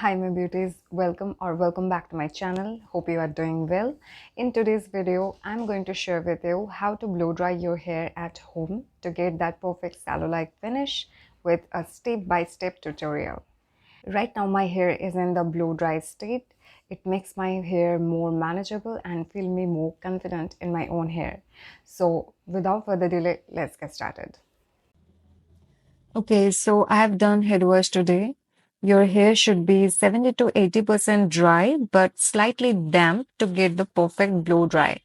Hi my beauties, welcome back to my channel. Hope you are doing well. In today's video, I'm going to share with you how to blow dry your hair at home to get that perfect salon-like finish with a step-by-step tutorial. Right now my hair is in the blow dry state. It makes my hair more manageable and feel me more confident in my own hair. So without further delay, let's get started. Okay, so I have done head wash today. Your hair should be 70 to 80% dry but slightly damp to get the perfect blow dry.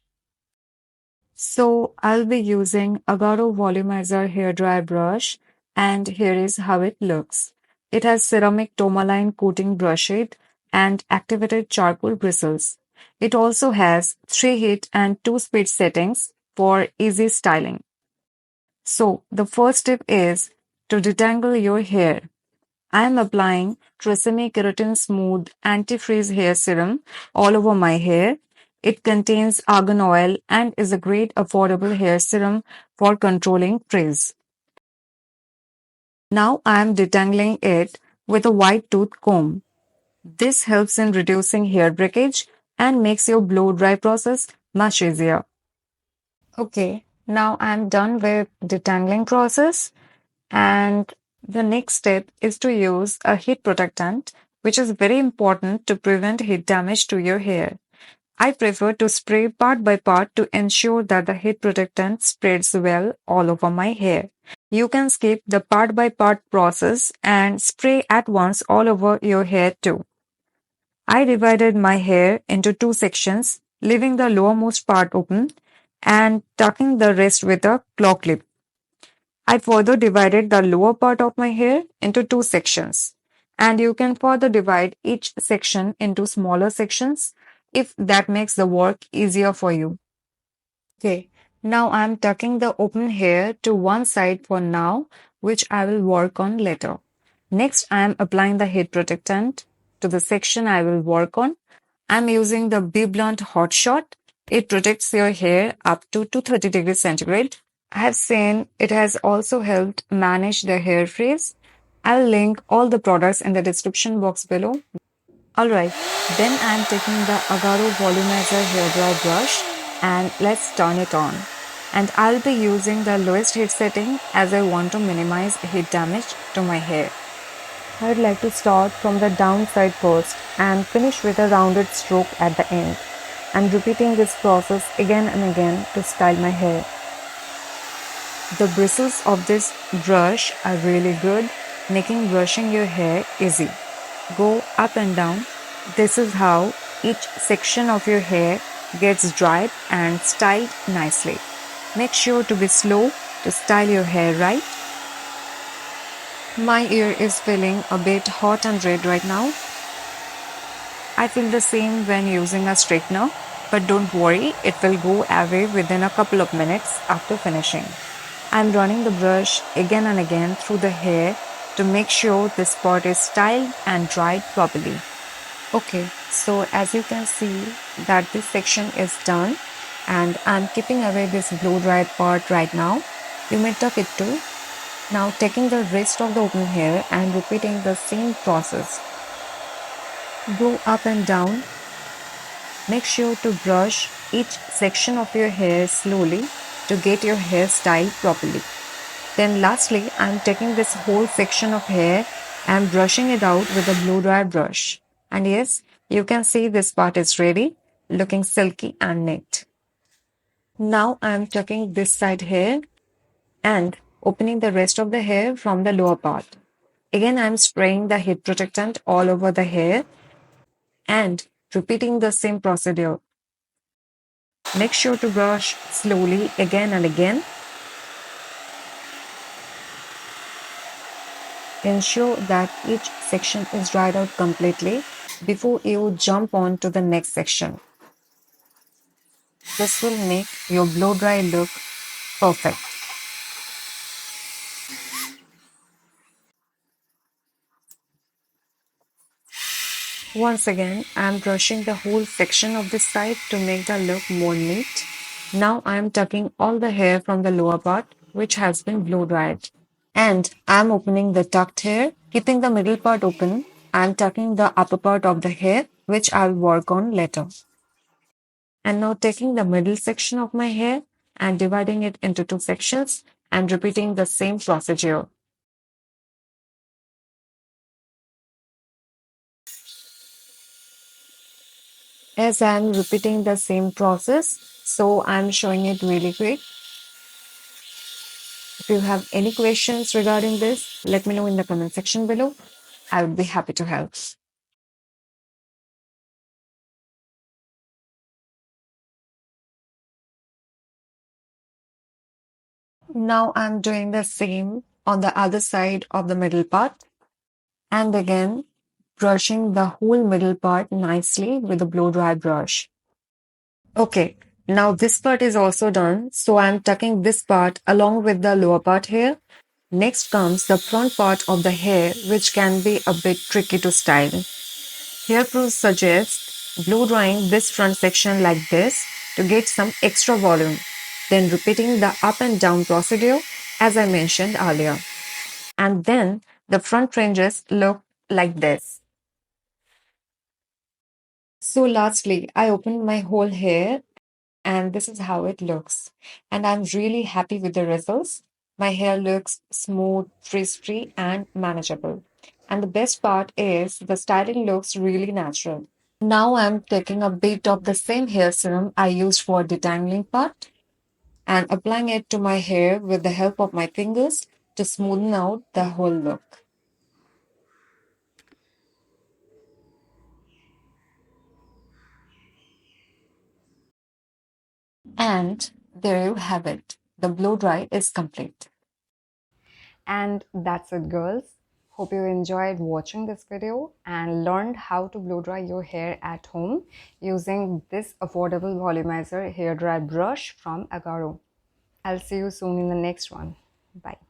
So I'll be using Agaro volumizer hair dry brush, and here is how it looks. It has ceramic tourmaline coating brush head and activated charcoal bristles. It also has 3 heat and 2 speed settings for easy styling. So the first step is to detangle your hair. I am applying Tresemme Keratin Smooth Anti-Frizz Hair Serum all over my hair. It contains argan oil and is a great affordable hair serum for controlling frizz. Now I am detangling it with a wide tooth comb. This helps in reducing hair breakage and makes your blow dry process much easier. Okay, now I am done with detangling process. And the next step is to use a heat protectant, which is very important to prevent heat damage to your hair. I prefer to spray part by part to ensure that the heat protectant spreads well all over my hair. You can skip the part by part process and spray at once all over your hair too. I divided my hair into 2 sections, leaving the lowermost part open and tucking the rest with a claw clip. I further divided the lower part of my hair into 2 sections, and you can further divide each section into smaller sections if that makes the work easier for you. Okay, now I'm tucking the open hair to one side for now, which I will work on later. Next, I am applying the heat protectant to the section I will work on. I'm using the Be Blunt Hot Shot. It protects your hair up to 230 degrees centigrade. I have seen it has also helped manage the hair frizz. I'll link all the products in the description box below. Alright, then I'm taking the Agaro volumizer hair dry brush and let's turn it on. And I'll be using the lowest heat setting as I want to minimize heat damage to my hair. I'd like to start from the downside first and finish with a rounded stroke at the end. I'm repeating this process again and again to style my hair. The bristles of this brush are really good, making brushing your hair easy. Go up and down. This is how each section of your hair gets dried and styled nicely. Make sure to be slow to style your hair right. My ear is feeling a bit hot and red right now. I feel the same when using a straightener, but don't worry, it will go away within a couple of minutes after finishing. I'm running the brush again and again through the hair to make sure this part is styled and dried properly. Okay, so as you can see that this section is done and I'm keeping away this blow dried part right now. You may tuck it too. Now taking the rest of the open hair and repeating the same process. Go up and down. Make sure to brush each section of your hair slowly to get your hair styled properly. Then lastly, I'm taking this whole section of hair and brushing it out with a blow dry brush. And yes, you can see this part is ready, looking silky and neat. Now I'm tucking this side hair and opening the rest of the hair from the lower part. Again, I'm spraying the heat protectant all over the hair and repeating the same procedure. Make sure to brush slowly again and again. Ensure that each section is dried out completely before you jump on to the next section. This will make your blow dry look perfect. Once again, I am brushing the whole section of this side to make the look more neat. Now I am tucking all the hair from the lower part, which has been blow dried. And I am opening the tucked hair, keeping the middle part open I'm tucking the upper part of the hair, which I'll work on later. And now taking the middle section of my hair and dividing it into two sections and repeating the same procedure. As I'm repeating the same process, so I'm showing it really quick. If you have any questions regarding this, let me know in the comment section below. I would be happy to help. Now I'm doing the same on the other side of the middle part and again brushing the whole middle part nicely with a blow dry brush. Okay, now this part is also done, so I'm tucking this part along with the lower part here. Next comes the front part of the hair, which can be a bit tricky to style. Hair pros suggest blow drying this front section like this to get some extra volume, then repeating the up and down procedure as I mentioned earlier. And then the front fringes look like this. So lastly, I opened my whole hair and this is how it looks. And I'm really happy with the results. My hair looks smooth, frizz-free, and manageable. And the best part is the styling looks really natural. Now I'm taking a bit of the same hair serum I used for detangling part and applying it to my hair with the help of my fingers to smoothen out the whole look. And there you have it. The blow dry is complete. And that's it, girls. Hope you enjoyed watching this video and learned how to blow dry your hair at home using this affordable volumizer hair dry brush from Agaro. I'll see you soon in the next one. Bye.